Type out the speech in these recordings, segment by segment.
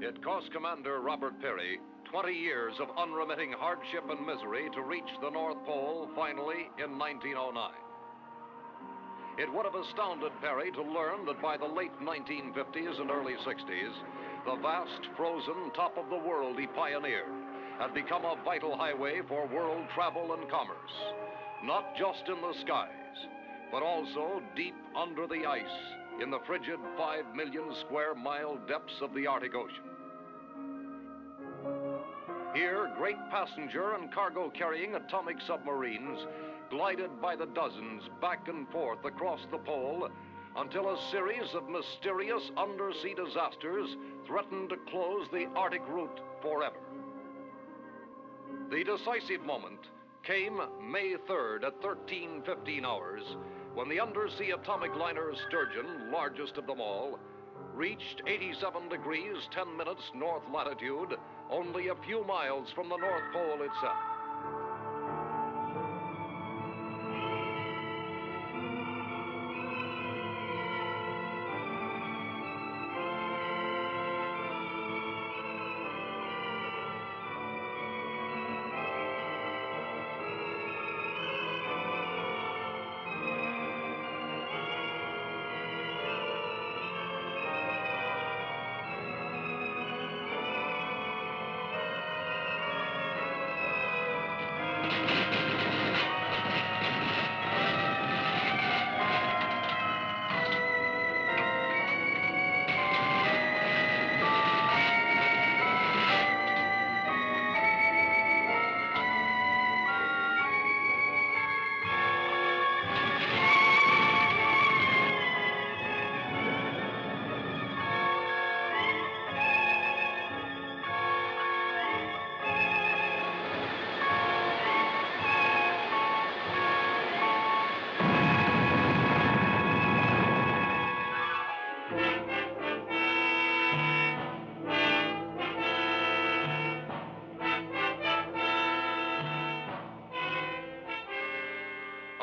It cost Commander Robert Peary 20 years of unremitting hardship and misery to reach the North Pole finally in 1909. It would have astounded Peary to learn that by the late 1950s and early 60s, the vast frozen top of the world he pioneered had become a vital highway for world travel and commerce, not just in the skies, but also deep under the ice in the frigid 5 million square mile depths of the Arctic Ocean. Here, great passenger and cargo carrying atomic submarines glided by the dozens back and forth across the pole until a series of mysterious undersea disasters threatened to close the Arctic route forever. The decisive moment came May 3rd at 13:15 hours when the undersea atomic liner Sturgeon, largest of them all, reached 87 degrees 10 minutes north latitude, only a few miles from the North Pole itself.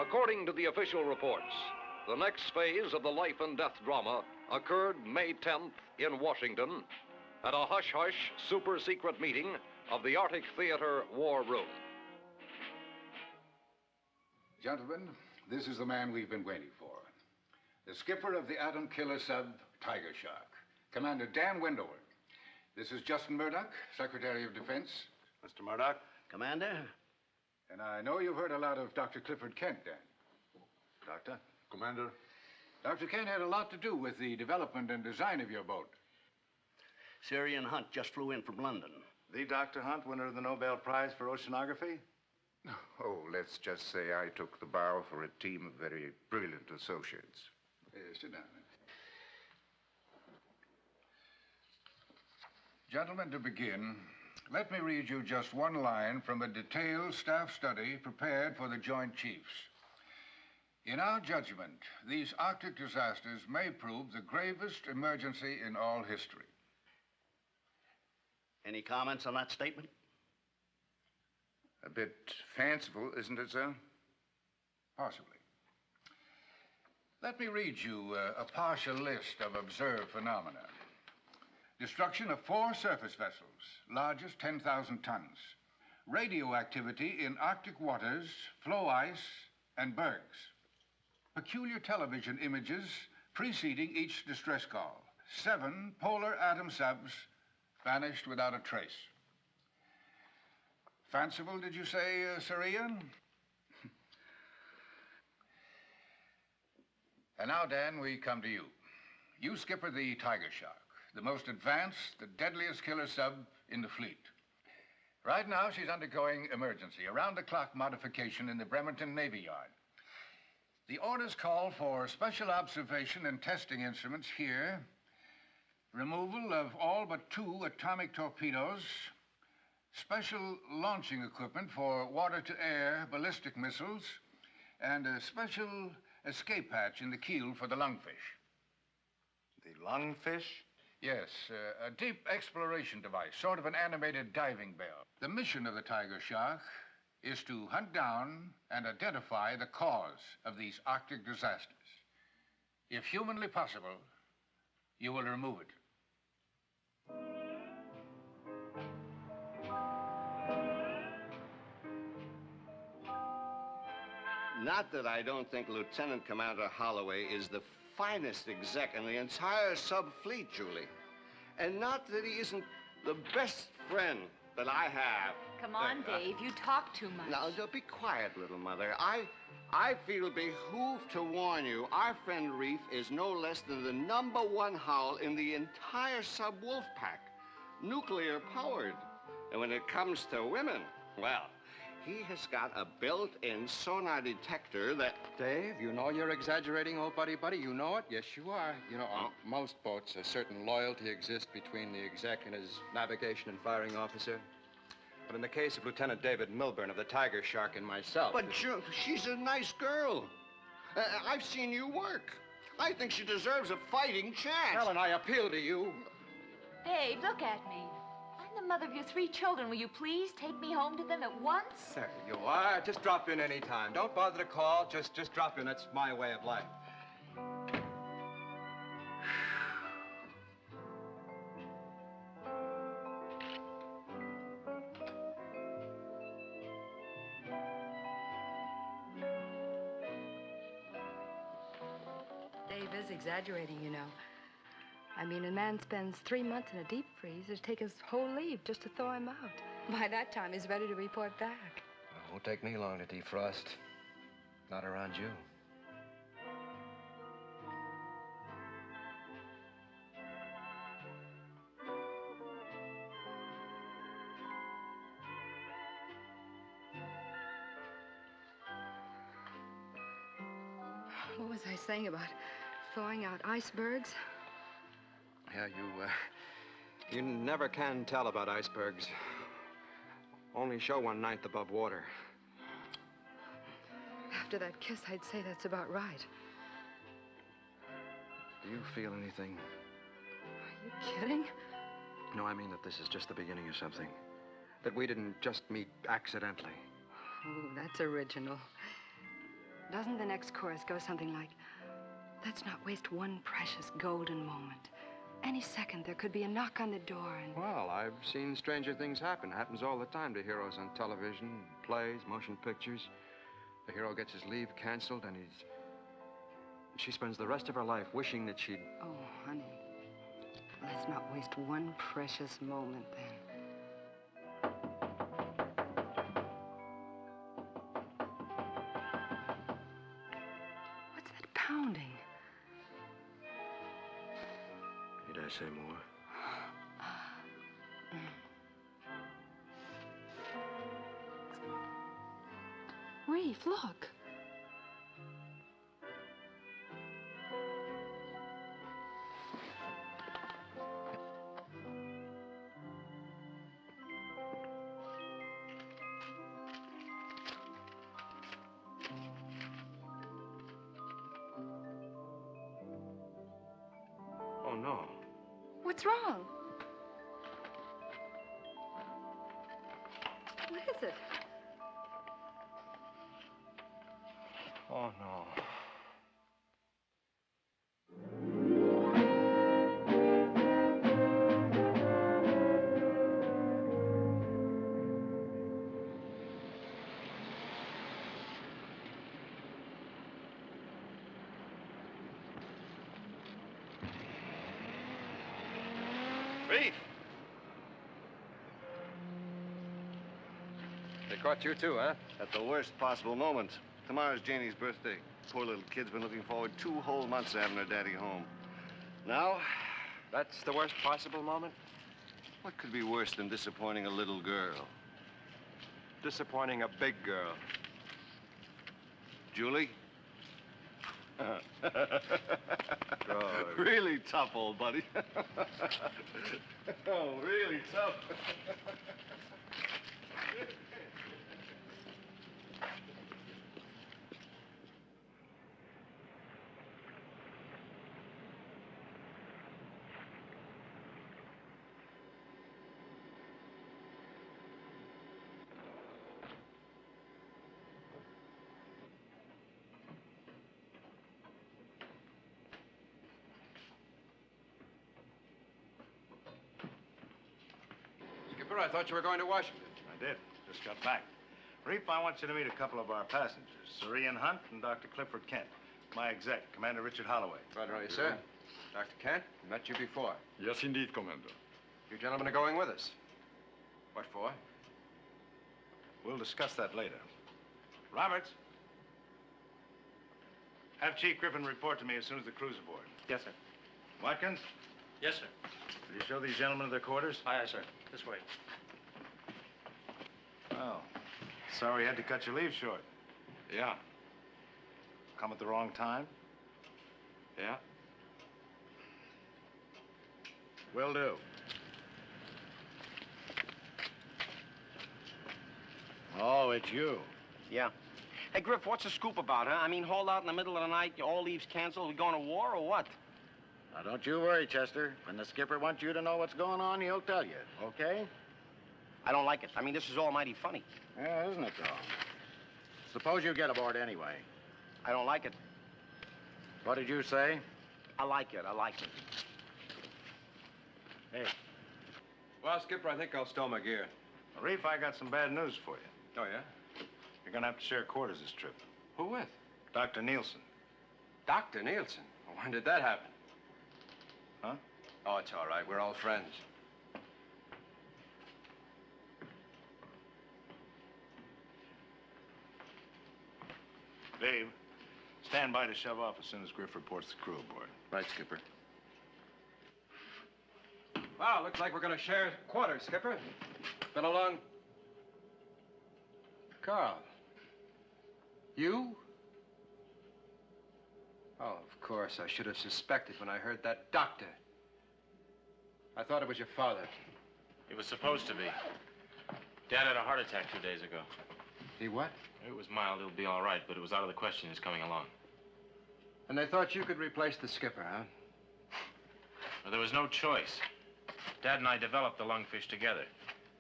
According to the official reports, the next phase of the life and death drama occurred May 10th in Washington at a hush-hush, super-secret meeting of the Arctic Theater War Room. Gentlemen, this is the man we've been waiting for. The skipper of the atom killer sub, Tiger Shark, Commander Dan Wendover. This is Justin Murdoch, Secretary of Defense. Mr. Murdoch. Commander. And I know you've heard a lot of Dr. Clifford Kent, Dan. Doctor. Commander. Dr. Kent had a lot to do with the development and design of your boat. Syrian Hunt just flew in from London. The Dr. Hunt, winner of the Nobel Prize for Oceanography? Oh, let's just say I took the bow for a team of very brilliant associates. Sit down. Gentlemen, to begin, let me read you just one line from a detailed staff study prepared for the Joint Chiefs. In our judgment, these Arctic disasters may prove the gravest emergency in all history. Any comments on that statement? A bit fanciful, isn't it, sir? Possibly. Let me read you a partial list of observed phenomena. Destruction of 4 surface vessels, largest 10,000 tons. Radioactivity in Arctic waters, floe ice, and bergs. Peculiar television images preceding each distress call. 7 polar atom subs vanished without a trace. Fanciful, did you say, Sir Ian? And now, Dan, we come to you. You skipper the Tiger Shark, the most advanced, the deadliest killer sub in the fleet. Right now, she's undergoing emergency, around-the-clock modification in the Bremerton Navy Yard. The orders call for special observation and testing instruments here, removal of all but 2 atomic torpedoes, special launching equipment for water-to-air ballistic missiles, and a special escape hatch in the keel for the lungfish. The lungfish? Yes, a deep exploration device, sort of an animated diving bell. The mission of the Tiger Shark is to hunt down and identify the cause of these Arctic disasters. If humanly possible, you will remove it. Not that I don't think Lieutenant Commander Holloway is the finest exec in the entire sub-fleet, Julie. And not that he isn't the best friend that I have. Come on, Dave. You talk too much. Now, be quiet, little mother. I feel behooved to warn you, our friend Reef is no less than the #1 howl in the entire sub-wolf pack. Nuclear-powered. And when it comes to women, well, he has got a built-in sonar detector that... Dave, you know you're exaggerating, old buddy. You know it? Yes, you are. You know, on most boats, a certain loyalty exists between the exec and his navigation and firing officer. But in the case of Lieutenant David Milburn of the Tiger Shark and myself... But she's a nice girl. I've seen you work. I think she deserves a fighting chance. Helen, I appeal to you. Dave, look at me. I'm the mother of your 3 children. Will you please take me home to them at once? There you are. Just drop in any time. Don't bother to call. Just drop in. That's my way of life. Dave is exaggerating, you know. I mean, a man spends 3 months in a deep freeze. It'd take his whole leave just to thaw him out. By that time, he's ready to report back. It won't take me long to defrost. Not around you. What was I saying about thawing out icebergs? Yeah, you never can tell about icebergs. Only show 1/9 above water. After that kiss, I'd say that's about right. Do you feel anything? Are you kidding? No, I mean that this is just the beginning of something. That we didn't just meet accidentally. Oh, that's original. Doesn't the next chorus go something like, let's not waste one precious golden moment. Any second, there could be a knock on the door and... Well, I've seen stranger things happen. Happens all the time to heroes on television, plays, motion pictures. The hero gets his leave canceled and she spends the rest of her life wishing that she'd... Oh, honey, let's not waste one precious moment then. What's that pounding? Need I say more? Reef, look. Oh, no. What's wrong? What is it? Oh, no. Reef! They caught you too, huh? At the worst possible moment. Tomorrow's Janie's birthday. Poor little kid's been looking forward 2 whole months to having her daddy home. Now, That's the worst possible moment? what could be worse than disappointing a little girl? Disappointing a big girl. Julie? Good. Really tough, old buddy. Oh, really tough. Skipper, I thought you were going to Washington. I did. Just got back. Reef, I want you to meet a couple of our passengers, Sir Ian Hunt and Dr. Clifford Kent. My exec, Commander Richard Holloway. Right, right, sir. Dr. Kent, met you before. Yes, indeed, Commander. You gentlemen are going with us. What for? We'll discuss that later. Roberts. Have Chief Griffin report to me as soon as the crew's aboard. Yes, sir. Watkins, Yes, sir. will you show these gentlemen their quarters? Aye, aye, sir. This way. Oh, sorry you had to cut your leave short. Yeah. Come at the wrong time? Yeah? Will do. Oh, it's you. Yeah. Hey, Griff, what's the scoop about, huh? I mean, hold out in the middle of the night, all leaves canceled, we going to war or what? Now, don't you worry, Chester. When the skipper wants you to know what's going on, he'll tell you, okay? I don't like it. I mean, this is almighty funny. Yeah, isn't it, though? Suppose you get aboard anyway. I don't like it. What did you say? I like it. I like it. Hey. Well, Skipper, I think I'll stow my gear. Reef, I got some bad news for you. Oh, yeah? You're gonna have to share quarters this trip. Who with? Dr. Nielsen. Dr. Nielsen? Well, when did that happen? Huh? Oh, it's all right. We're all friends. Dave, stand by to shove off as soon as Griff reports the crew aboard. Right, Skipper. Well, looks like we're going to share quarters, Skipper. Been a long... Carl. You? Oh, of course. I should have suspected when I heard that doctor. I thought it was your father. It was supposed to be. Dad had a heart attack 2 days ago. He what? It was mild. He'll be all right, but it was out of the question he's coming along. And they thought you could replace the skipper, huh? Well, there was no choice. Dad and I developed the lungfish together.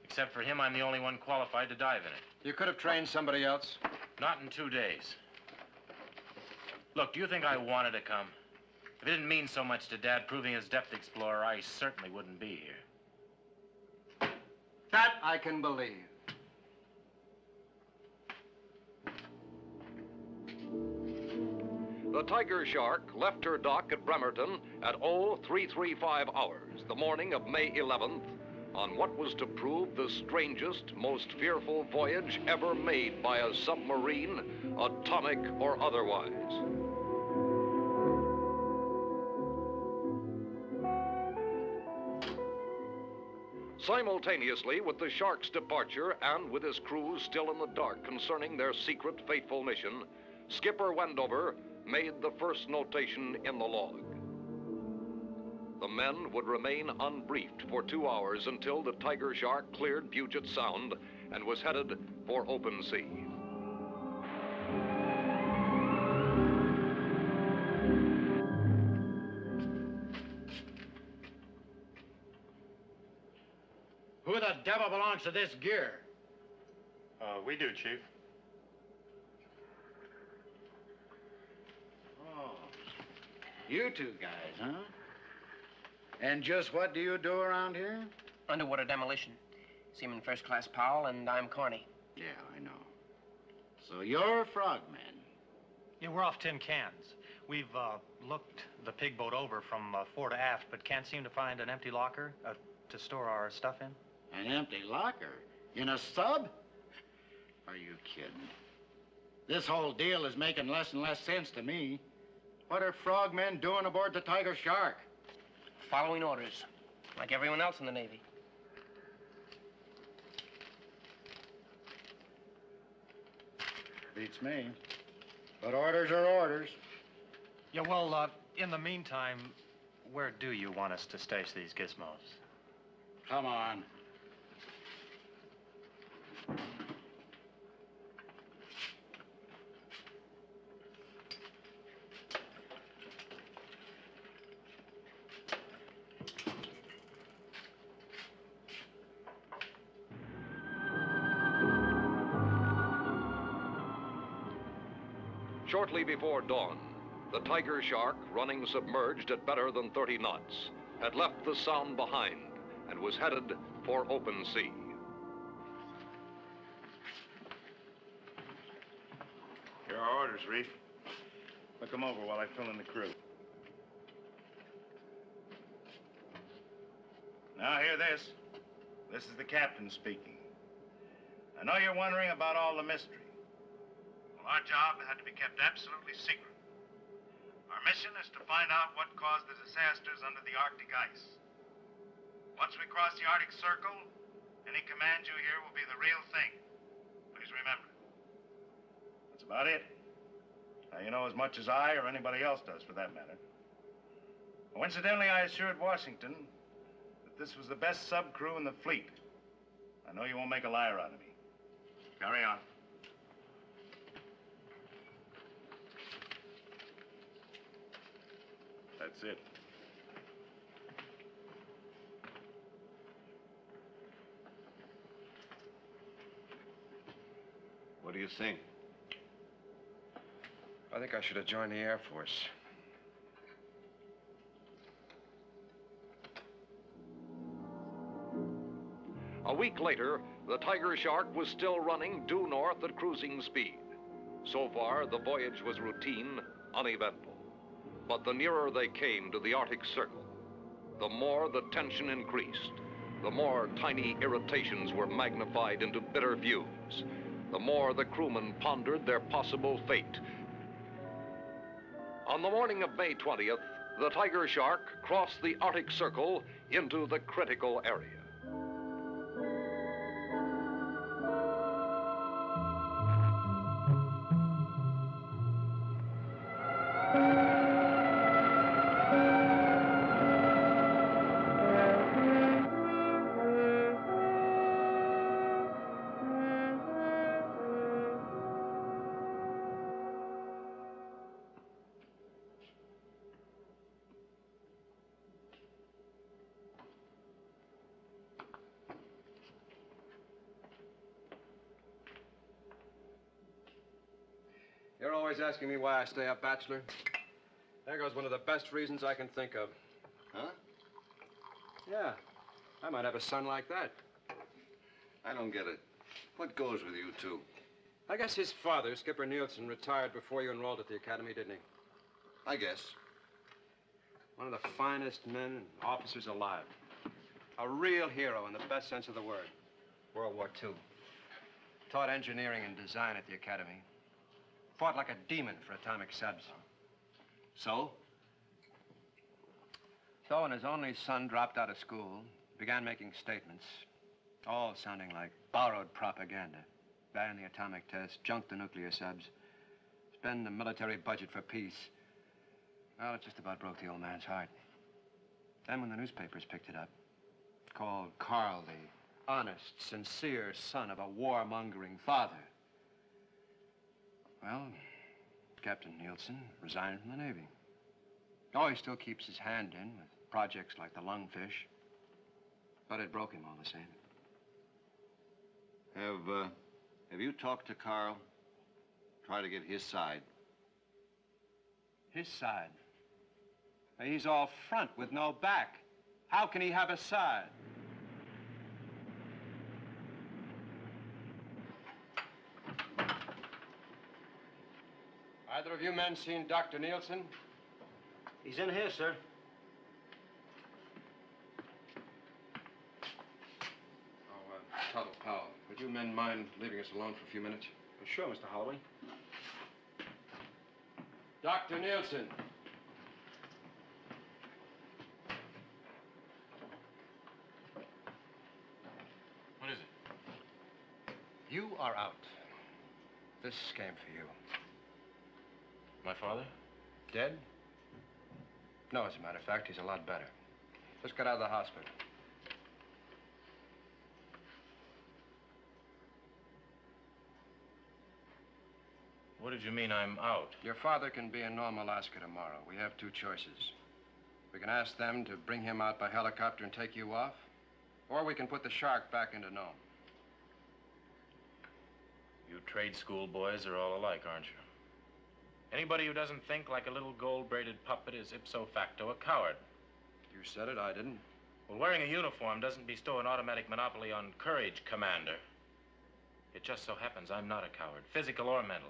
Except for him, I'm the only one qualified to dive in it. You could have trained somebody else. Not in 2 days. Look, do you think I wanted to come? If it didn't mean so much to Dad proving his depth explorer, I certainly wouldn't be here. That I can believe. The Tiger Shark left her dock at Bremerton at 0335 hours, the morning of May 11th, on what was to prove the strangest, most fearful voyage ever made by a submarine, atomic or otherwise. Simultaneously with the Shark's departure and with his crew still in the dark concerning their secret, fateful mission, Skipper Wendover made the first notation in the log. The men would remain unbriefed for 2 hours until the Tiger Shark cleared Puget Sound and was headed for open sea. Who the devil belongs to this gear? We do, Chief. Oh, you two guys, huh? And just what do you do around here? Underwater demolition. Seaman First Class Powell, and I'm Corny. Yeah, I know. So you're frogmen. Yeah, we're off tin cans. We've looked the pig boat over from fore to aft, but can't seem to find an empty locker to store our stuff in. An empty locker? In a sub? Are you kidding? This whole deal is making less and less sense to me. What are frogmen doing aboard the Tiger Shark? Following orders, like everyone else in the Navy. Beats me. But orders are orders. Yeah, well, in the meantime, where do you want us to stash these gizmos? Come on. Shortly before dawn, the Tiger Shark, running submerged at better than 30 knots, had left the Sound behind and was headed for open sea. There are orders, Reef. Look them over while I fill in the crew. Now, hear this. This is the captain speaking. I know you're wondering about all the mystery. Well, our job had to be kept absolutely secret. Our mission is to find out what caused the disasters under the Arctic ice. Once we cross the Arctic Circle, any command you hear will be the real thing. Please remember. That's about it. Now, you know as much as I or anybody else does, for that matter. Coincidentally, I assured Washington that this was the best sub crew in the fleet. I know you won't make a liar out of me. Carry on. That's it. What do you think? I think I should have joined the Air Force. A week later, the Tiger Shark was still running due north at cruising speed. So far, the voyage was routine, uneventful. But the nearer they came to the Arctic Circle, the more the tension increased, the more tiny irritations were magnified into bitter feuds, the more the crewmen pondered their possible fate. On the morning of May 20th, the Tiger Shark crossed the Arctic Circle into the critical area. You're always asking me why I stay up, bachelor. There goes one of the best reasons I can think of. Huh? Yeah. I might have a son like that. I don't get it. What goes with you two? I guess his father, Skipper Nielsen, retired before you enrolled at the academy, didn't he? I guess. One of the finest men and officers alive. A real hero in the best sense of the word. World War II. Taught engineering and design at the academy. Fought like a demon for atomic subs. So? So when his only son dropped out of school, began making statements, all sounding like borrowed propaganda. Ban the atomic test, junk the nuclear subs, spend the military budget for peace. Well, it just about broke the old man's heart. Then when the newspapers picked it up, called Carl the honest, sincere son of a warmongering father. Well, Captain Nielsen resigned from the Navy. Oh, he still keeps his hand in with projects like the Lungfish. But it broke him all the same. Have you talked to Carl? Try to get his side. His side? He's all front with no back. How can he have a side? Either of you men seen Dr. Nielsen? He's in here, sir. Tuttle, Powell, would you men mind leaving us alone for a few minutes? Sure, Mr. Holloway. Dr. Nielsen. What is it? You are out. This came for you. My father? Dead? No, as a matter of fact, he's a lot better. Just got out of the hospital. What did you mean I'm out? Your father can be in Nome, Alaska tomorrow. We have two choices. We can ask them to bring him out by helicopter and take you off, or we can put the Shark back into Nome. You trade school boys are all alike, aren't you? Anybody who doesn't think like a little gold-braided puppet is ipso facto a coward. You said it, I didn't. Well, wearing a uniform doesn't bestow an automatic monopoly on courage, Commander. It just so happens I'm not a coward, physical or mental.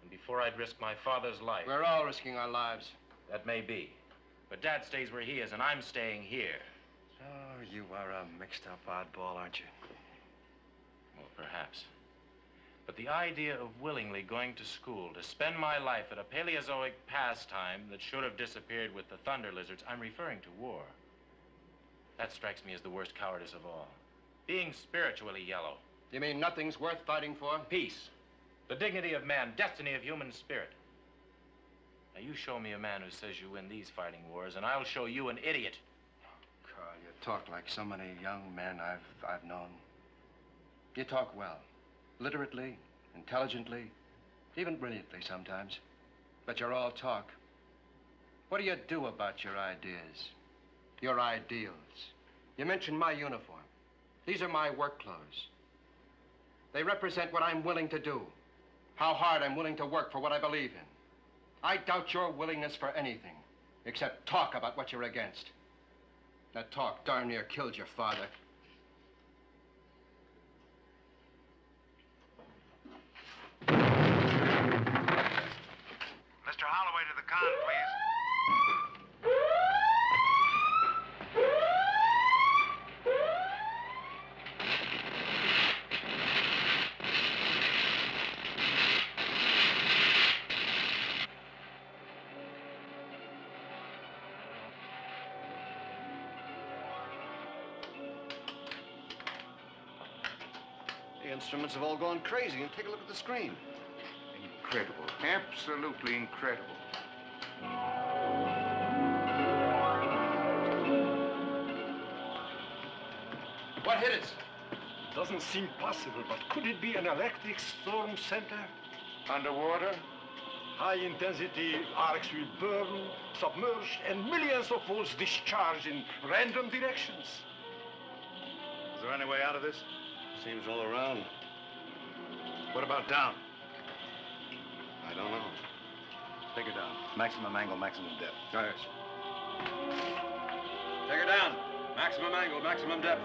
And before I'd risk my father's life. We're all risking our lives. That may be. But Dad stays where he is, and I'm staying here. Oh, you are a mixed-up oddball, aren't you? Well, perhaps. But the idea of willingly going to school to spend my life at a Paleozoic pastime that should have disappeared with the thunder lizards, I'm referring to war. That strikes me as the worst cowardice of all. Being spiritually yellow. You mean nothing's worth fighting for? Peace. The dignity of man, destiny of human spirit. Now, you show me a man who says you win these fighting wars, and I'll show you an idiot. Carl, you talk like so many young men I've known. You talk well. Literately, intelligently, even brilliantly sometimes. But you're all talk. What do you do about your ideas? Your ideals? You mentioned my uniform. These are my work clothes. They represent what I'm willing to do. How hard I'm willing to work for what I believe in. I doubt your willingness for anything, except talk about what you're against. That talk darn near killed your father. Mr. Holloway to the con, please. The instruments have all gone crazy. And take a look at the screen. Incredible. Absolutely incredible. What hit it? Doesn't seem possible, but could it be an electric storm center? Underwater? High-intensity arcs will burn, submerge, and millions of volts discharge in random directions. Is there any way out of this? Seems all around. What about down? I don't know. Take her down. Maximum angle, maximum depth. Yes. Take her down. Maximum angle, maximum depth.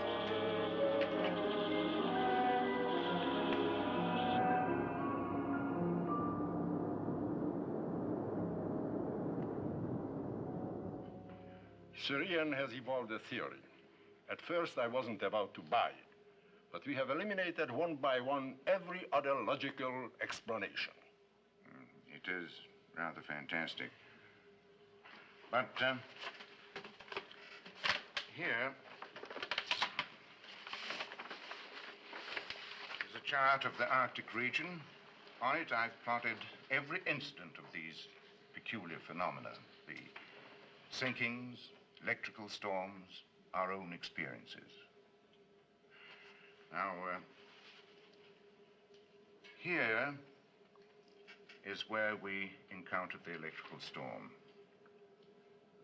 Syrian has evolved a theory. At first, I wasn't about to buy it, but we have eliminated one by one every other logical explanation. It is rather fantastic. But here is a chart of the Arctic region. On it, I've plotted every instant of these peculiar phenomena, the sinkings, electrical storms, our own experiences. Now, here is where we encountered the electrical storm.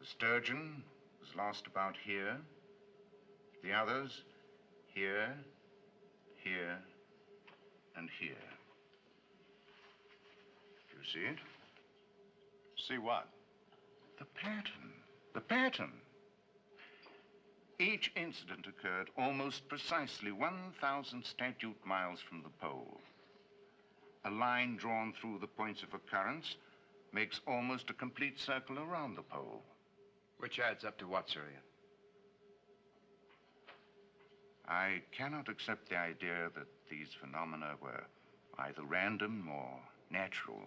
The sturgeon was lost about here. The others, here, here, and here. Do you see it? See what? The pattern. The pattern. Each incident occurred almost precisely 1,000 statute miles from the pole. A line drawn through the points of occurrence makes almost a complete circle around the pole. Which adds up to what, Syrian? I cannot accept the idea that these phenomena were either random or natural.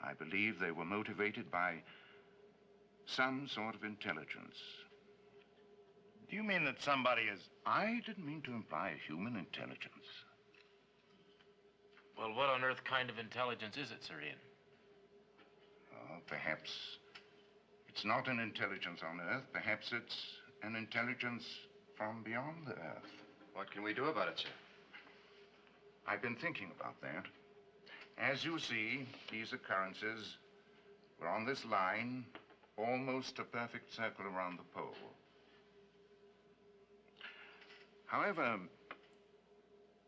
I believe they were motivated by some sort of intelligence. Do you mean that somebody is... I didn't mean to imply a human intelligence. Well, what on earth kind of intelligence is it, Syrian? Oh, perhaps it's not an intelligence on Earth. Perhaps it's an intelligence from beyond the Earth. What can we do about it, sir? I've been thinking about that. As you see, these occurrences were on this line, almost a perfect circle around the pole. However,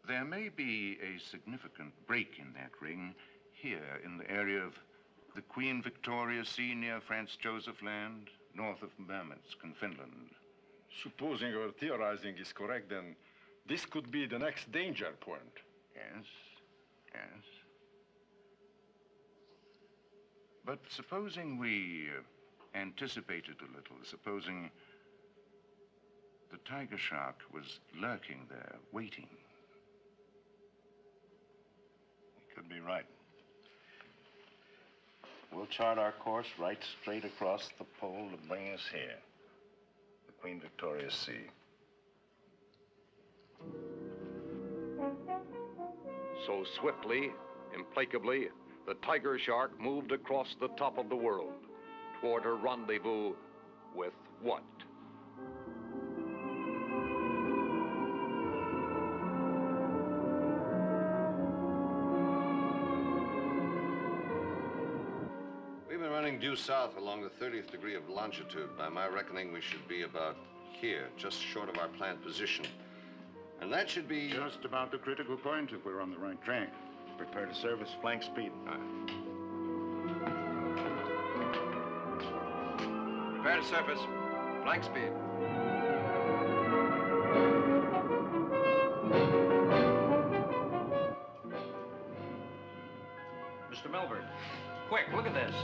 there may be a significant break in that ring here in the area of the Queen Victoria Sea near Franz Joseph Land, north of Murmansk in Finland. Supposing our theorizing is correct, then this could be the next danger point. Yes, yes. But supposing we anticipated a little, supposing the tiger shark was lurking there, waiting. You could be right. We'll chart our course right straight across the pole to bring us here, the Queen Victoria Sea. So swiftly, implacably, the tiger shark moved across the top of the world toward her rendezvous with what? We've been running due south along the 30th degree of longitude. By my reckoning, we should be about here, just short of our planned position. And that should be... Just about the critical point if we're on the right track. Prepare to service flank speed. Prepare to surface. Flank speed. Mr. Milburn, quick, look at this.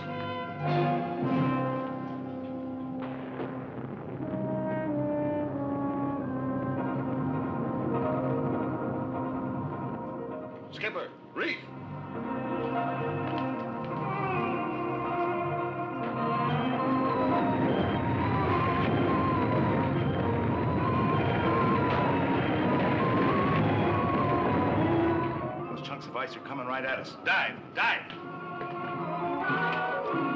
Skipper, reef! Those chunks of ice are coming right at us. Dive! Dive!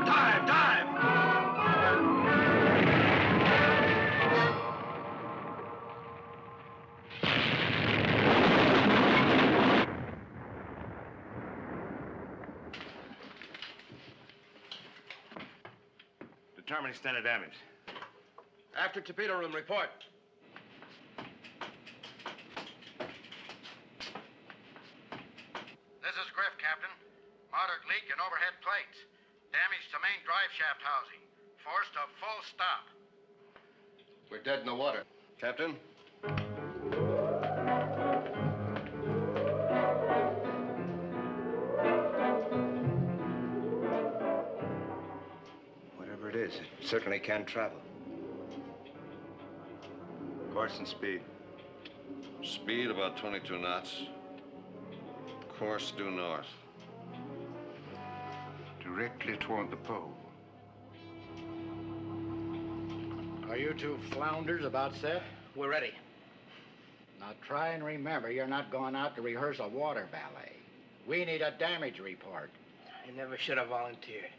Dive! Dive! Determine extent of damage. After torpedo room, report. This is Griff, Captain. Moderate leak in overhead plates. Damage to main drive shaft housing. Forced to full stop. We're dead in the water. Captain? Whatever it is, it certainly can travel. Course and speed. Speed about 22 knots. Course due north. Directly toward the pole. Are you two flounders about set? We're ready. Now try and remember you're not going out to rehearse a water ballet. We need a damage report. I never should have volunteered.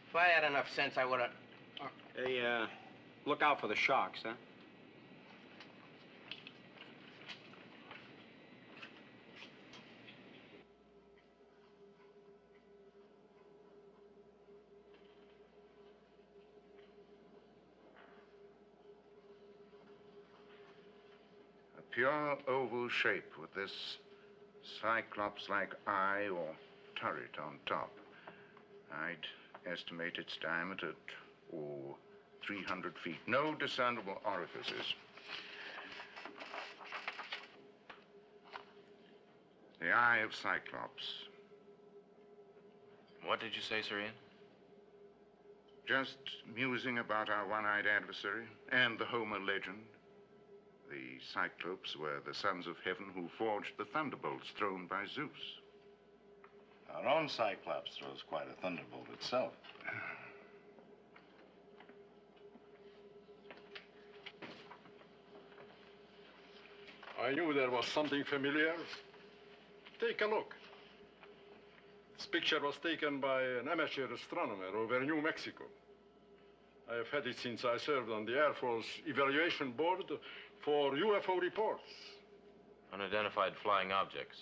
If I had enough sense, I would have... Hey, look out for the sharks, huh? A pure oval shape with this cyclops-like eye or turret on top. I'd estimate its diameter at, 300 feet. No discernible orifices. The eye of Cyclops. What did you say, Sir Ian? Just musing about our one-eyed adversary and the Homer legend. The Cyclops were the sons of heaven who forged the thunderbolts thrown by Zeus. Our own Cyclops throws quite a thunderbolt itself. I knew there was something familiar. Take a look. This picture was taken by an amateur astronomer over New Mexico. I have had it since I served on the Air Force Evaluation Board for UFO reports. Unidentified flying objects.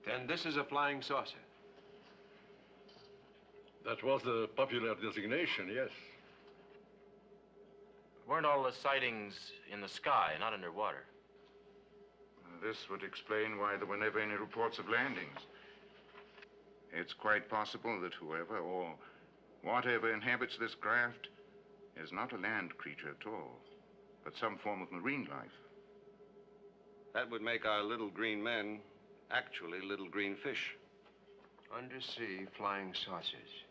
Then this is a flying saucer. That was the popular designation, yes. Weren't all the sightings in the sky, not underwater? This would explain why there were never any reports of landings. It's quite possible that whoever or whatever inhabits this craft is not a land creature at all, but some form of marine life. That would make our little green men actually little green fish. Undersea flying saucers.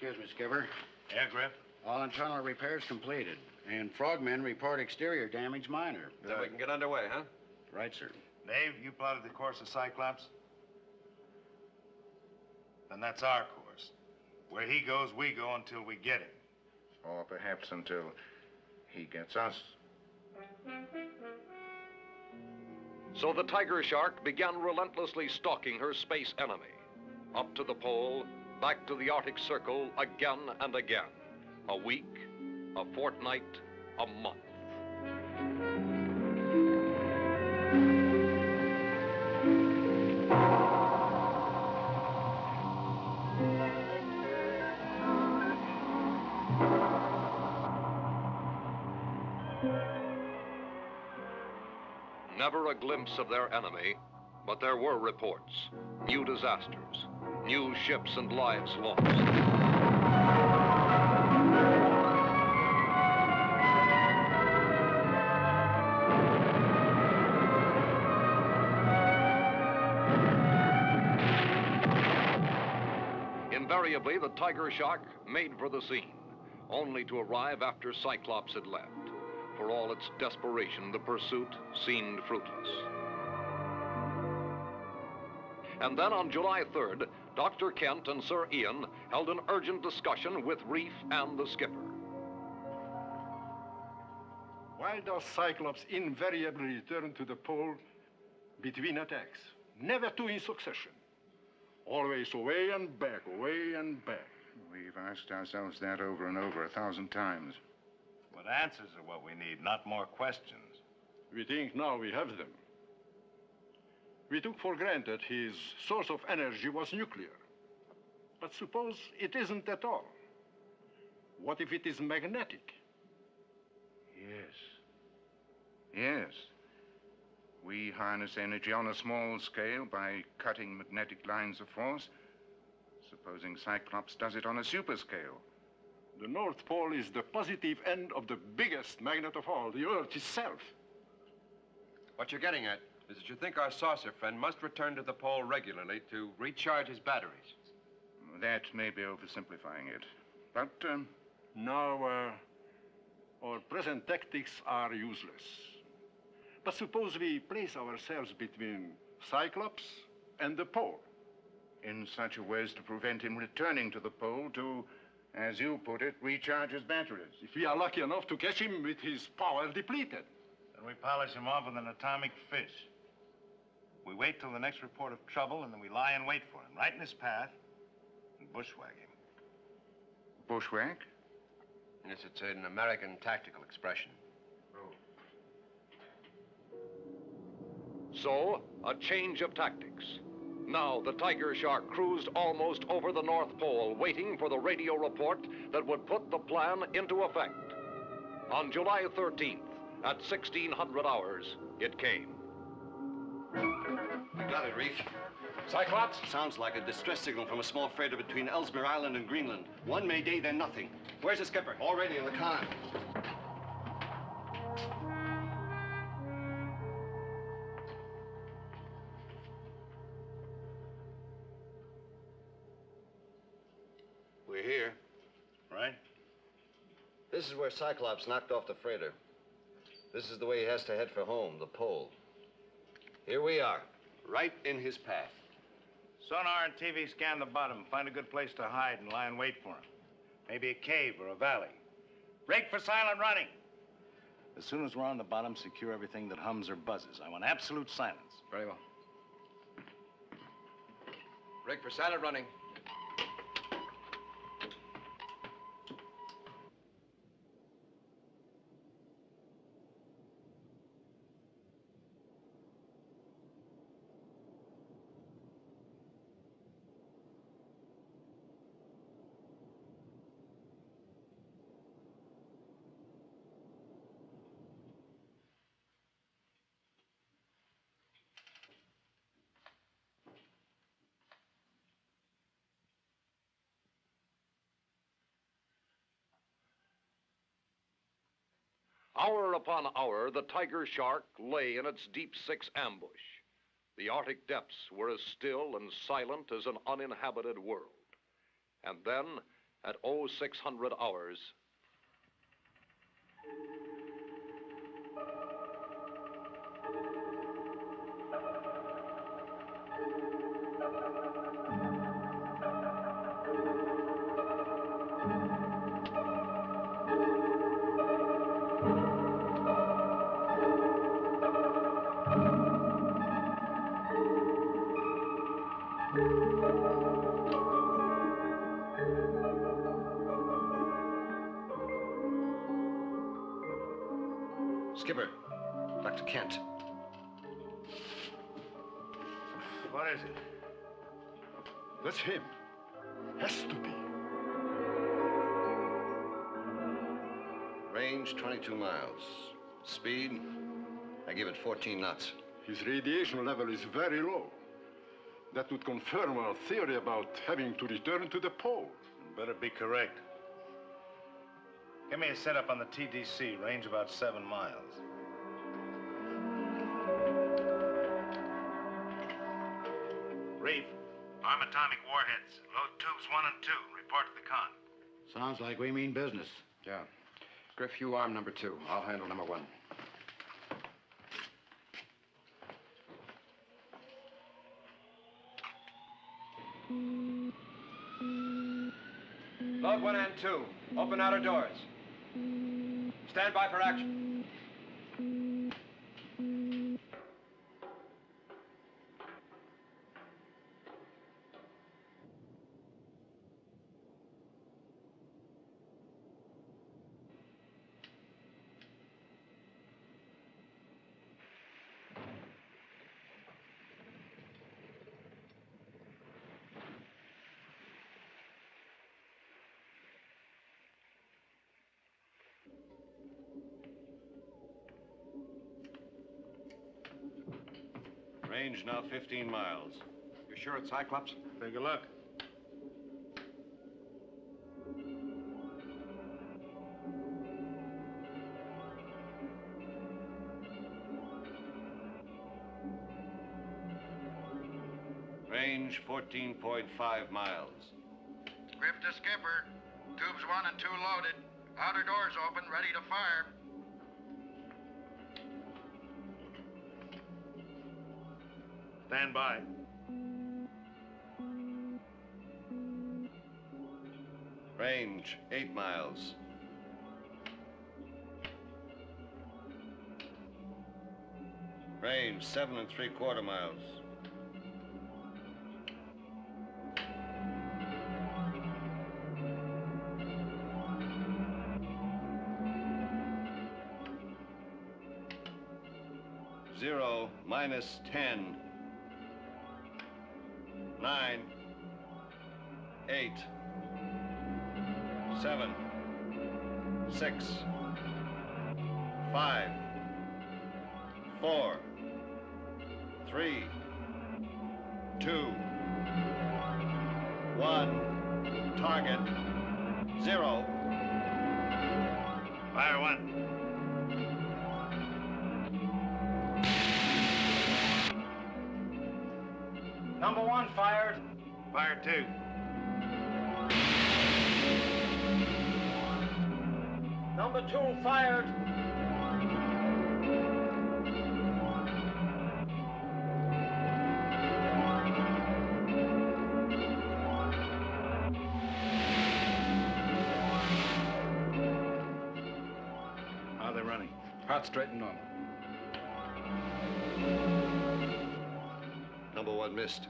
Excuse me, Skipper. Yeah, Griff? All internal repairs completed. And frogmen report exterior damage minor. Then we can get underway, huh? Right, sir. Dave, you plotted the course of Cyclops? Then that's our course. Where he goes, we go until we get him. Or perhaps until he gets us. So the tiger shark began relentlessly stalking her space enemy. Up to the pole, back to the Arctic Circle, again and again. A week, a fortnight, a month. Never a glimpse of their enemy, but there were reports. New disasters, new ships and lives lost. Invariably, the tiger shark made for the scene, only to arrive after Cyclops had left. For all its desperation, the pursuit seemed fruitless. And then on July 3rd, Dr. Kent and Sir Ian held an urgent discussion with Reef and the skipper. Why does Cyclops invariably return to the pole between attacks? Never two in succession. Always away and back, away and back. We've asked ourselves that over and over 1,000 times. But answers are what we need, not more questions. We think now we have them. We took for granted his source of energy was nuclear. But suppose it isn't at all. What if it is magnetic? Yes. Yes. We harness energy on a small scale by cutting magnetic lines of force. Supposing Cyclops does it on a super scale. The North Pole is the positive end of the biggest magnet of all, the Earth itself. What you're getting at is that you think our saucer friend must return to the pole regularly to recharge his batteries. That may be oversimplifying it. But, Now, our present tactics are useless. But suppose we place ourselves between Cyclops and the pole. in such a way as to prevent him returning to the pole to, as you put it, recharge his batteries. If we are lucky enough to catch him with his power depleted. Then we polish him off with an atomic fish. We wait till the next report of trouble, and then we lie in wait for him, right in his path, and bushwhack him. Bushwhack? Yes, it's an American tactical expression. So, a change of tactics. Now, the tiger shark cruised almost over the North Pole, waiting for the radio report that would put the plan into effect. On July 13th, at 1600 hours, it came. We got it, Reef. Cyclops? Sounds like a distress signal from a small freighter between Ellesmere Island and Greenland. One Mayday, then nothing. Where's the skipper? Already in the con. We're here. Right? This is where Cyclops knocked off the freighter. This is the way he has to head for home, the pole. Here we are, right in his path. Sonar and TV scan the bottom, find a good place to hide and lie in wait for him. Maybe a cave or a valley. Break for silent running. As soon as we're on the bottom, secure everything that hums or buzzes. I want absolute silence. Very well. Break for silent running. Hour upon hour, the tiger shark lay in its deep six ambush. The Arctic depths were as still and silent as an uninhabited world. And then, at 0600 hours. Skipper, Dr. Kent. What is it? That's him. Has to be. Range 22 miles. Speed, I give it 14 knots. His radiation level is very low. That would confirm our theory about having to return to the pole. Better be correct. Give me a setup on the TDC, range about 7 miles. Reef, arm atomic warheads. Load tubes 1 and 2. Report to the con. Sounds like we mean business. Yeah. Griff, you arm number 2. I'll handle number 1. Load 1 and 2. Open outer doors. Stand by for action. Range now 15 miles. You sure it's Cyclops? Take a look. Range 14.5 miles. Griff to skipper. Tubes 1 and 2 loaded. Outer doors open, ready to fire. Stand by. Range 8 miles. Range 7 3/4 miles. Zero, minus 10. 9, 8, 7, 6, 5, 4, 3, 2, 1. Target 0. Fire 1. Number 1 fired. Fire 2. Number 2 fired. How are they running? Hot, straight, and normal. Number 1 missed.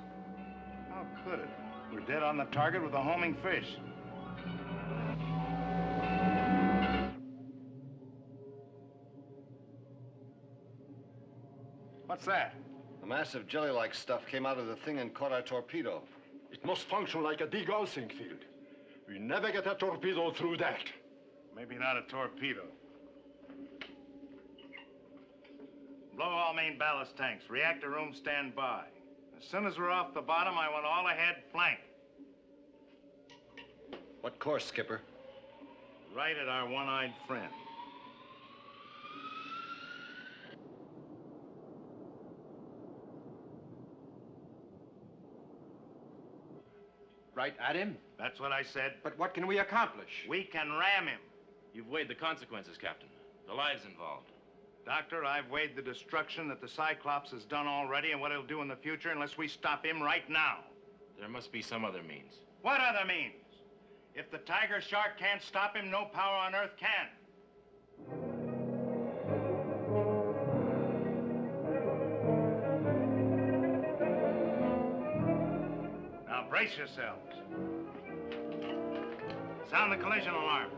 How could it? We're dead on the target with a homing fish. What's that? A massive jelly-like stuff came out of the thing and caught our torpedo. It must function like a degaussing field. We never get a torpedo through that. Maybe not a torpedo. Blow all main ballast tanks. Reactor room stand by. As soon as we're off the bottom, I want all ahead flank. What course, Skipper? Right at our one-eyed friend. right at him? That's what I said. But what can we accomplish? We can ram him. You've weighed the consequences, Captain. The lives involved. Doctor, I've weighed the destruction that the Cyclops has done already and what he'll do in the future unless we stop him right now. There must be some other means. What other means? If the tiger shark can't stop him, no power on Earth can. Now brace yourselves. Sound the collision alarm.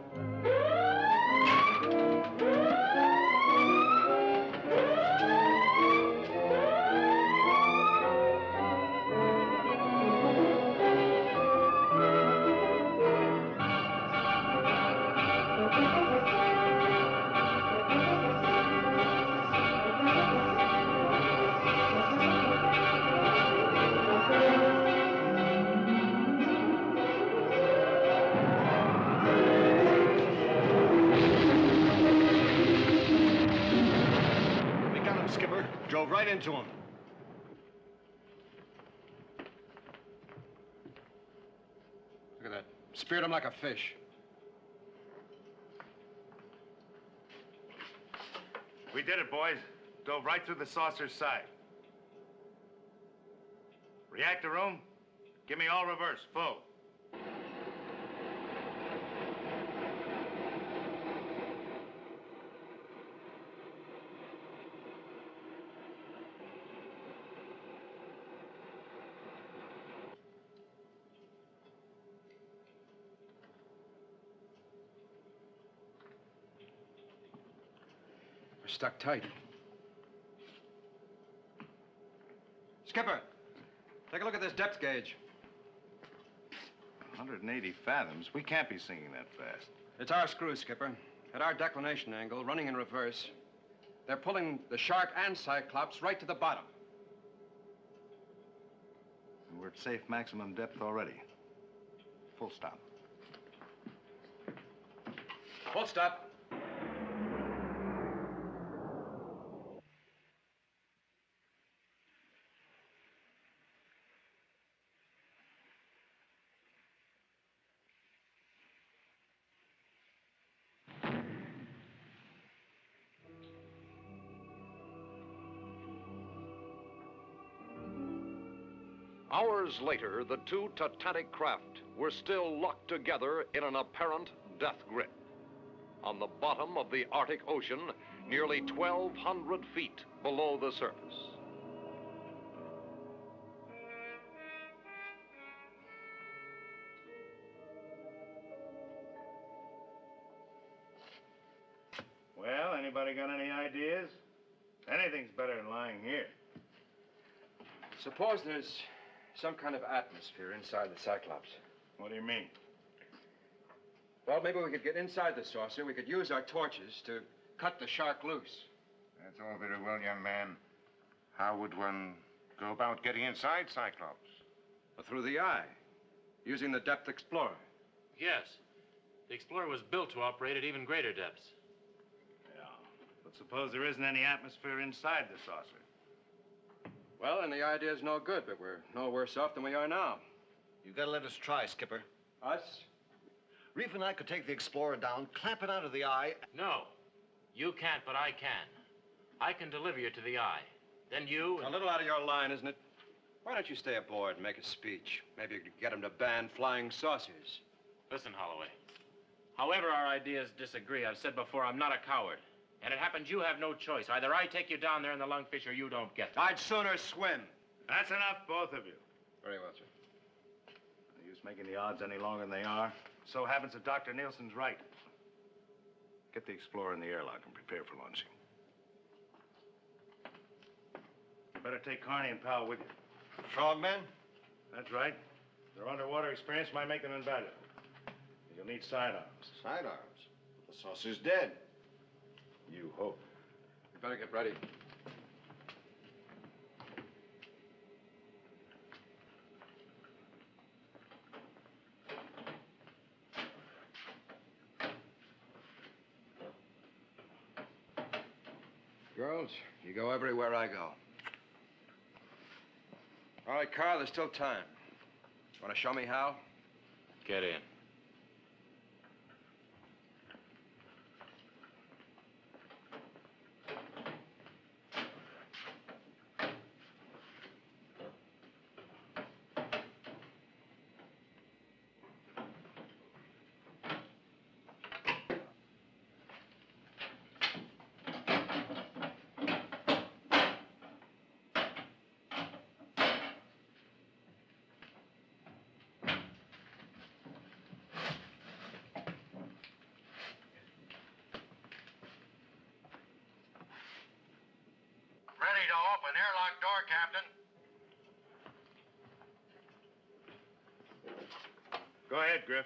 Skipper. Drove right into him. Look at that. Speared him like a fish. We did it, boys. Dove right through the saucer's side. Reactor room, give me all reverse, full. We're stuck tight. Skipper, take a look at this depth gauge. 180 fathoms? We can't be sinking that fast. It's our screw, Skipper. At our declination angle, running in reverse, they're pulling the shark and Cyclops right to the bottom. And we're at safe maximum depth already. Full stop. Full stop. Hours later, the two Titanic craft were still locked together in an apparent death grip. On the bottom of the Arctic Ocean, nearly 1,200 feet below the surface. Well, anybody got any ideas? Anything's better than lying here. Suppose there's some kind of atmosphere inside the Cyclops. What do you mean? Well, maybe we could get inside the saucer. We could use our torches to cut the shark loose. That's all very well, young man. How would one go about getting inside Cyclops? Through the eye, using the depth explorer. Yes. The Explorer was built to operate at even greater depths. Yeah. But suppose there isn't any atmosphere inside the saucer. Well, then the idea's no good, but we're no worse off than we are now. You gotta let us try, Skipper. Us? Reef and I could take the Explorer down, clamp it onto the eye. No. You can't, but I can. I can deliver you to the eye. Then you... A little out of your line, isn't it? Why don't you stay aboard and make a speech? Maybe you could get them to ban flying saucers. Listen, Holloway. However our ideas disagree, I've said before, I'm not a coward. And it happens you have no choice. Either I take you down there in the lungfish or you don't get there. I'd sooner swim. That's enough, both of you. Very well, sir. No use making the odds any longer than they are. So happens that Dr. Nielsen's right. Get the Explorer in the airlock and prepare for launching. You better take Carney and Powell with you. Frogmen? That's right. Their underwater experience might make them invaluable. You'll need sidearms. Sidearms? The saucer's dead. You hope. You better get ready. Girls, you go everywhere I go. All right, Carl, there's still time. Want to show me how? Get in. Ready to open. Airlock door, Captain. Go ahead, Griff.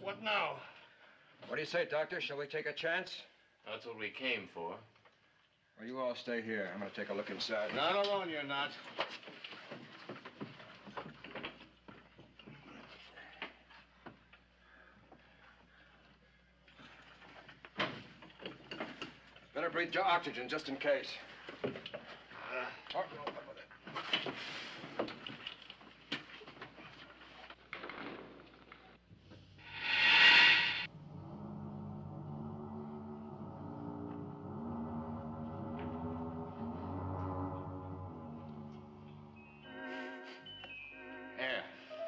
What now? What do you say, Doctor? Shall we take a chance? That's what we came for. Well, you all stay here. I'm going to take a look inside. Not alone, you're not. Better breathe your oxygen just in case. Air.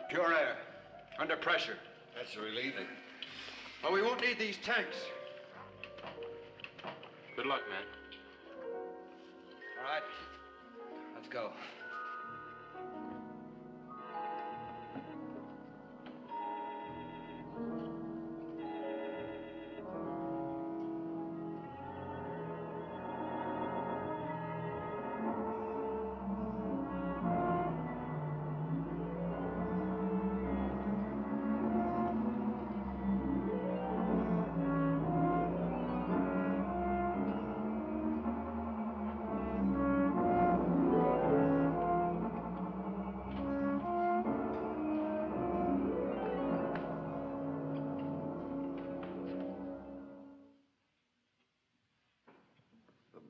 Pure air. Under pressure. That's relieving. Well, we won't need these tanks. Good luck, man. All right. Let's go.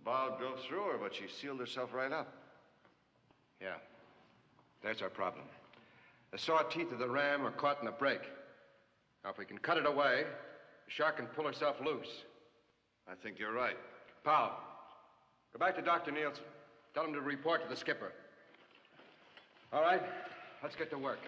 Bow drove through her, but she sealed herself right up. Yeah. There's our problem. The saw teeth of the ram are caught in the brake. Now, if we can cut it away, the shark can pull herself loose. I think you're right. Powell, go back to Dr. Nielsen. Tell him to report to the skipper. All right, let's get to work.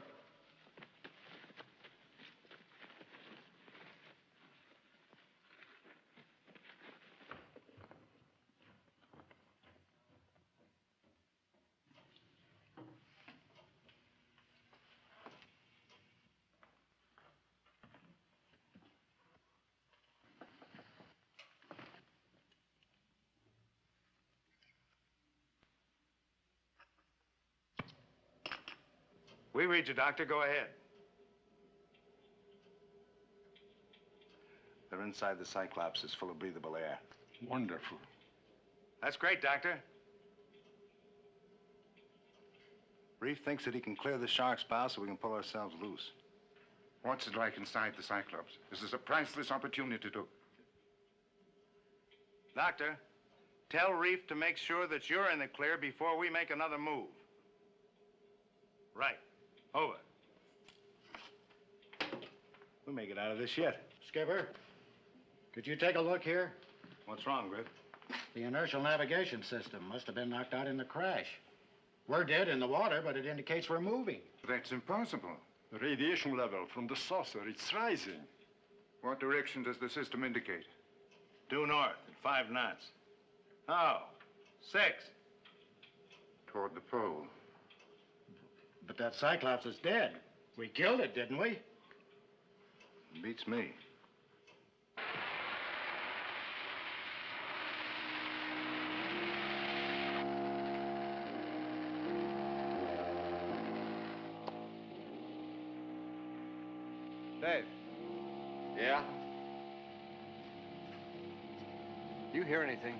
We read you, Doctor. Go ahead. They're inside the Cyclops. It's full of breathable air. Wonderful. That's great, Doctor. Reef thinks that he can clear the shark's bow so we can pull ourselves loose. What's it like inside the Cyclops? This is a priceless opportunity to... Doctor, tell Reef to make sure that you're in the clear before we make another move. Right. Over. We'll make it out of this yet. Skipper, could you take a look here? What's wrong, Griff? The inertial navigation system must have been knocked out in the crash. We're dead in the water, but it indicates we're moving. That's impossible. The radiation level from the saucer, it's rising. What direction does the system indicate? Due north at 5 knots. Oh, 6. Toward the pole. But that Cyclops is dead. We killed it, didn't we? Beats me. Dave. Yeah? You hear anything?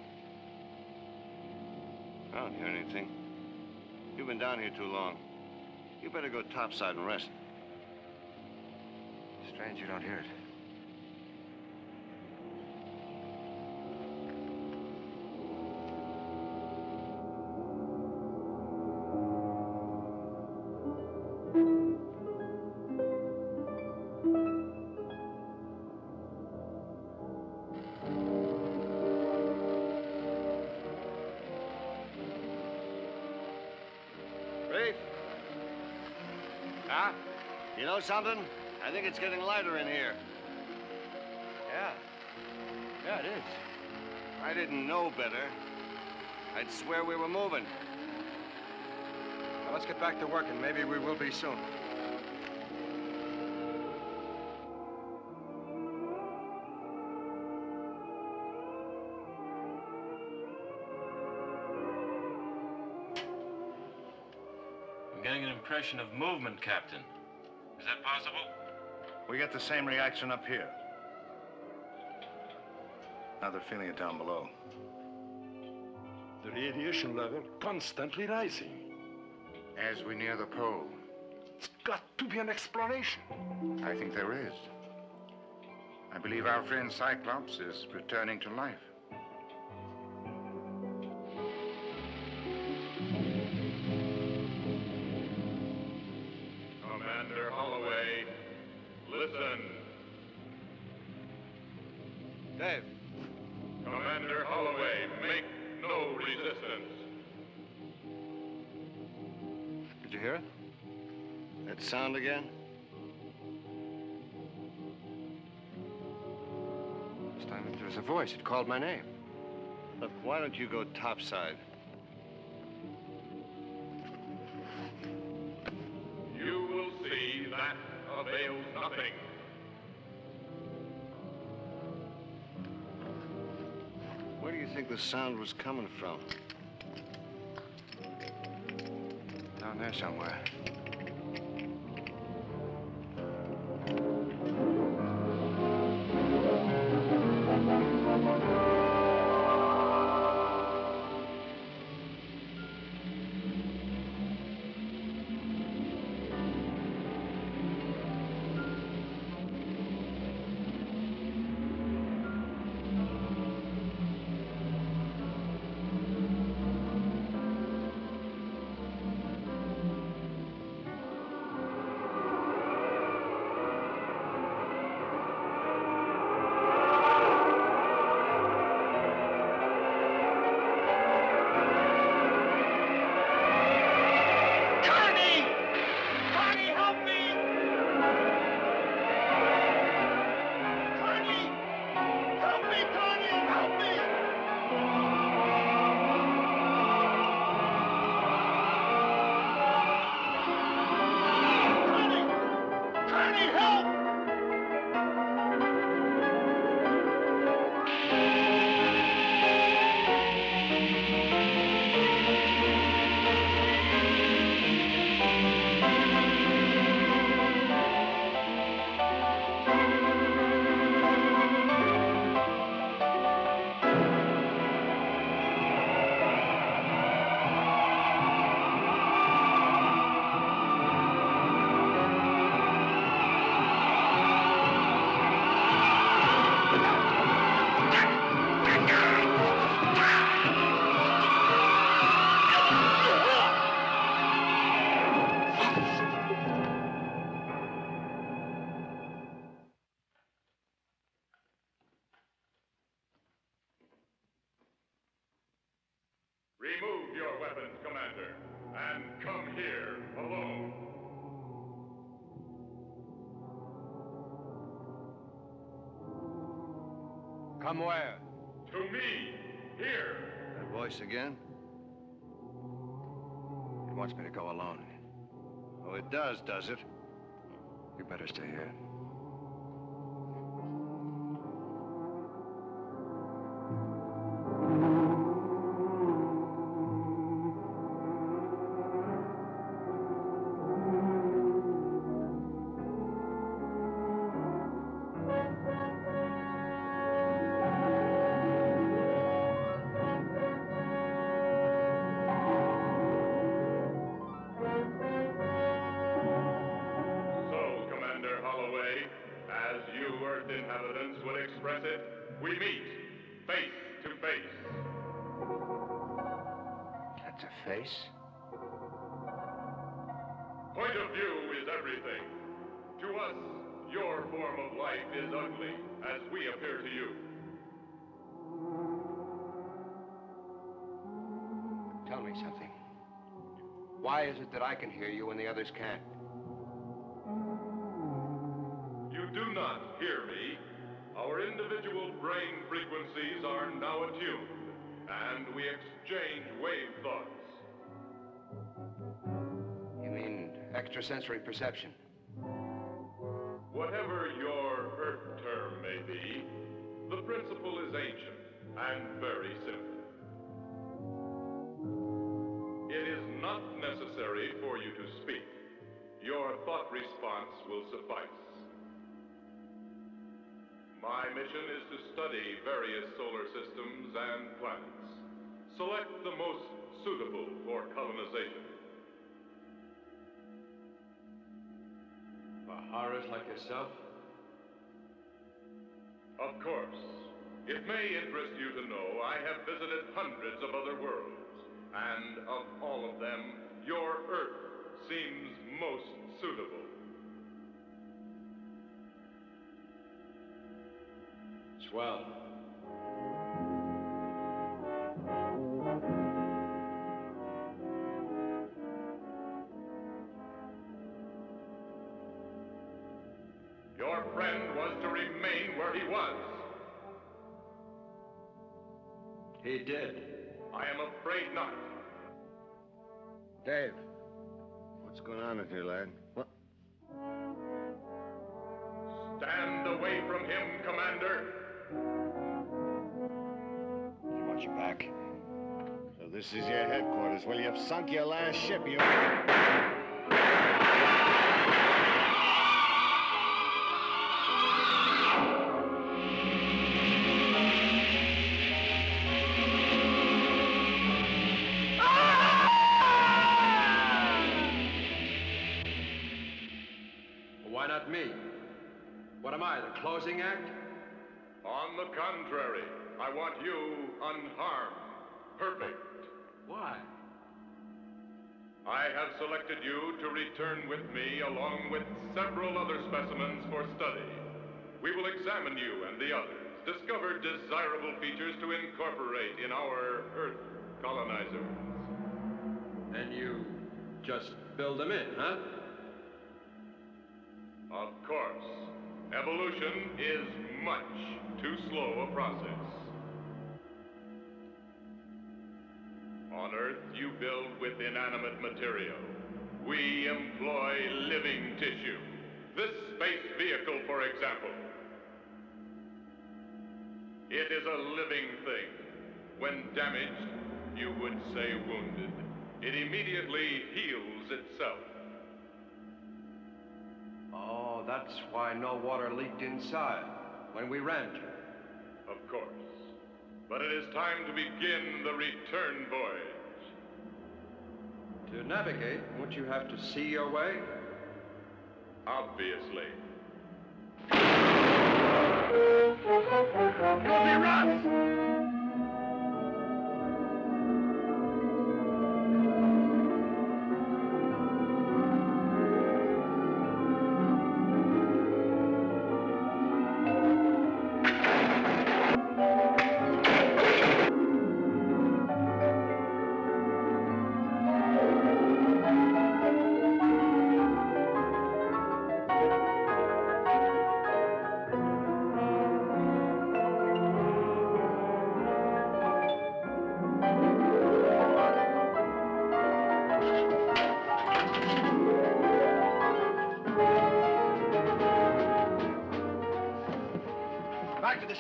I don't hear anything. You've been down here too long. You better go topside and rest. Strange you don't hear it. Reef? Huh? You know something? I think it's getting lighter in here. Yeah. Yeah, it is. If I didn't know better, I'd swear we were moving. Well, let's get back to work, and maybe we will be soon. I'm getting an impression of movement, Captain. Is that possible? We get the same reaction up here. Now they're feeling it down below. The radiation level constantly rising. As we near the pole. It's got to be an explanation. I think there is. I believe our friend Cyclops is returning to life. Commander Holloway, listen. Dave. Commander Holloway, make no resistance. Did you hear it? That sound again? This time there was a voice. It called my name. Look, why don't you go topside? You will see that avails nothing. Where do you think the sound was coming from? Down there somewhere. Remove your weapons, Commander, and come here alone. Come where? To me, here. That voice again? It wants me to go alone. Oh, it does it? You better stay here. Inhabitants would express it, we meet face to face. That's a face? Point of view is everything. To us, your form of life is ugly, as we appear to you. Tell me something. Why is it that I can hear you and the others can't? You do not hear me. Our individual brain frequencies are now attuned, and we exchange wave thoughts. You mean extrasensory perception? Whatever your Earth term may be, the principle is ancient and very simple. It is not necessary for you to speak. Your thought response will suffice. My mission is to study various solar systems and planets. Select the most suitable for colonization. For horrors like yourself? Of course. It may interest you to know I have visited hundreds of other worlds, and of all of them, your Earth seems most suitable. Swell. Your friend was to remain where he was. He did. I am afraid not. Dave. What's going on in here, lad? What? Stand away from him, Commander. He wants you back. So this is your headquarters. Well, you've sunk your last ship, you... Why not me? What am I, the closing act? On the contrary, I want you unharmed, perfect. Why? I have selected you to return with me along with several other specimens for study. We will examine you and the others, discover desirable features to incorporate in our Earth colonizers. And you just build them in, huh? Of course. Evolution is much too slow a process. On Earth, you build with inanimate material. We employ living tissue. This space vehicle, for example. It is a living thing. When damaged, you would say wounded. It immediately heals itself. Oh, that's why no water leaked inside when we rammed you. Of course. But it is time to begin the return voyage. To navigate, won't you have to see your way? Obviously. You'll be Russ!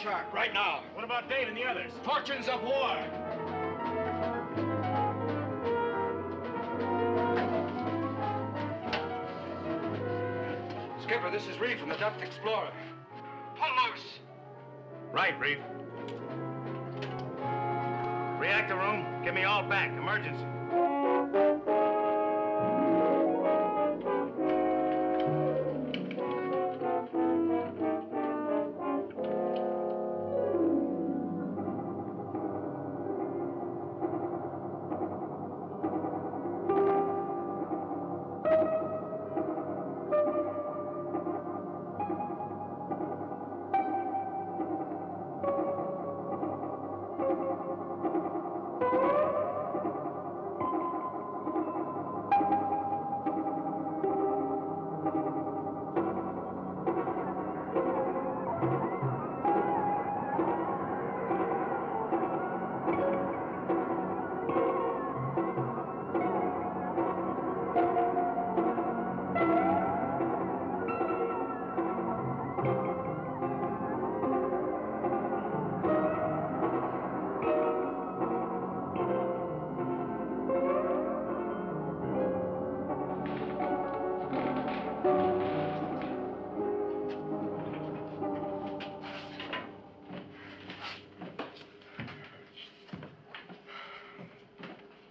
Shark, right now. What about Dave and the others? Fortunes of war. Skipper, this is Reeve from the Depth Explorer. Pull loose. Right, Reeve. Reactor room, get me all back. Emergency.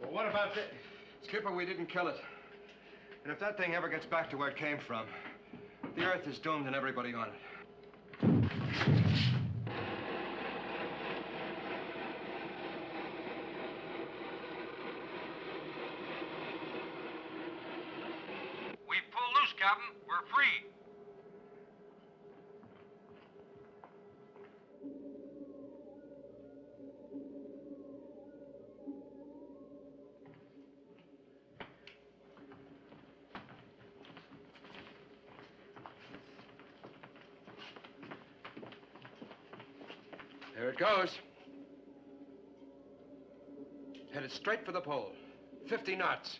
What about this? Skipper, we didn't kill it. And if that thing ever gets back to where it came from, the Earth is doomed and everybody on it. We've pulled loose, Captain. We're free. There it goes. Headed straight for the pole. 50 knots.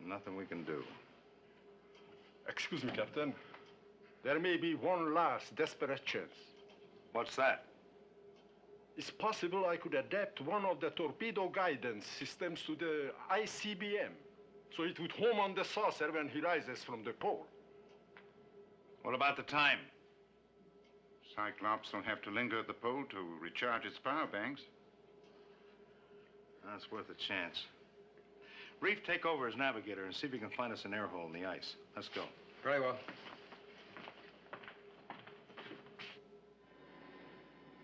Nothing we can do. Excuse me, Captain. There may be one last desperate chance. What's that? It's possible I could adapt one of the torpedo guidance systems to the ICBM, so it would home on the saucer when he rises from the pole. What about the time? Cyclops will have to linger at the pole to recharge its power banks. That's worth a chance. Reef, take over as navigator and see if you can find us an air hole in the ice. Let's go. Very well.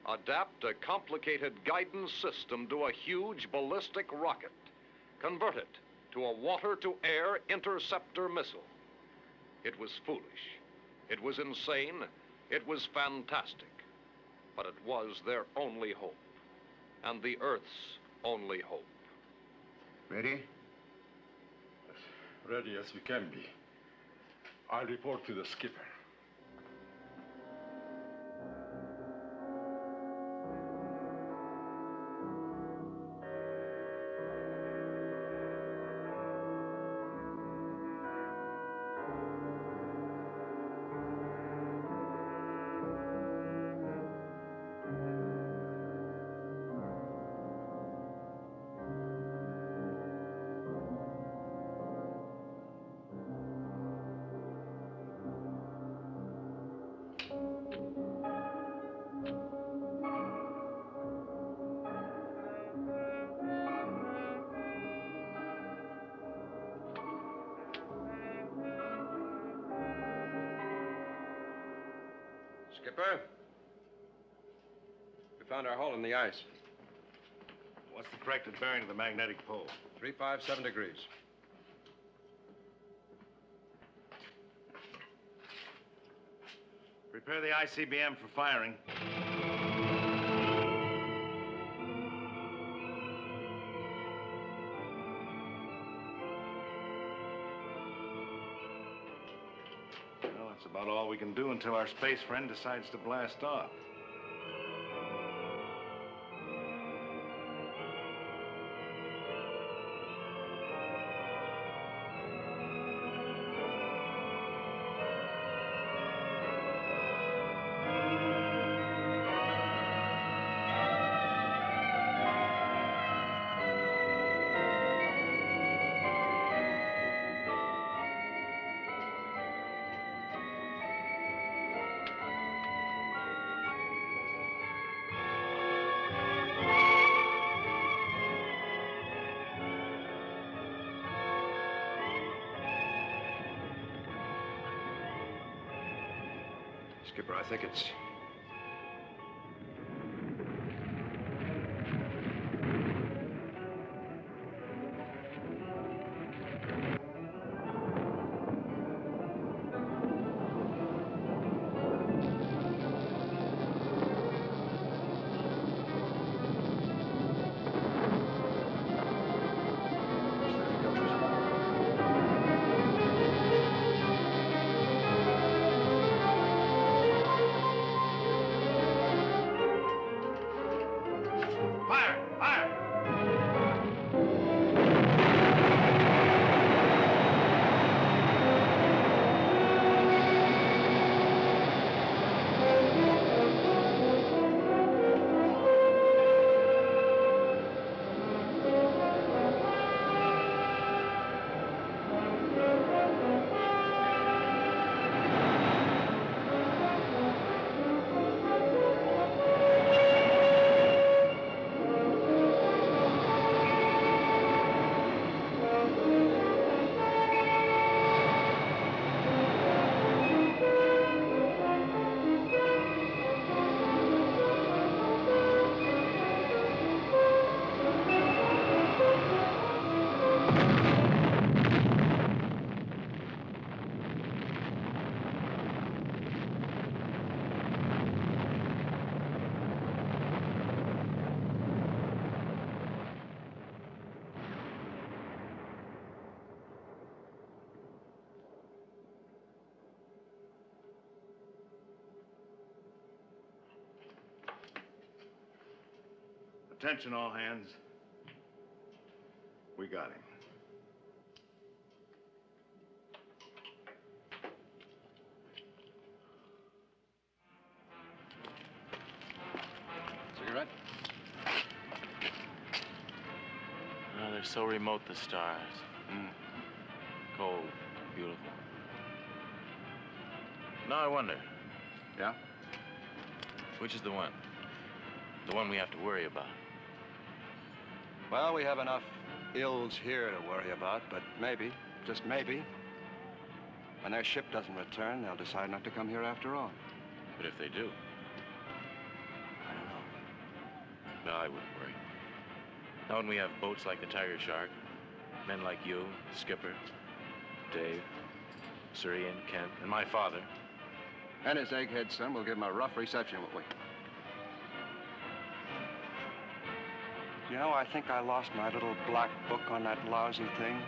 Adapt a complicated guidance system to a huge ballistic rocket. Convert it to a water-to-air interceptor missile. It was foolish. It was insane. It was fantastic. But it was their only hope. And the Earth's only hope. Ready? Ready as we can be. I'll report to the skipper. Skipper, we found our hole in the ice. What's the corrected bearing of the magnetic pole? 357 degrees. Prepare the ICBM for firing. Well, that's about all we can do until our space friend decides to blast off. Skipper, I think it's... Attention, all hands. We got him. Cigarette? Oh, they're so remote, the stars. Cold, beautiful. Now I wonder. Yeah? Which is the one? The one we have to worry about. Well, we have enough ills here to worry about, but maybe, just maybe, when their ship doesn't return, they'll decide not to come here after all. But if they do? I don't know. No, I wouldn't worry. Not when we have boats like the Tiger Shark, men like you, Skipper, Dave, Surrey and Kent, and my father. And his egghead son will give him a rough reception, won't we? You know, I think I lost my little black book on that lousy thing.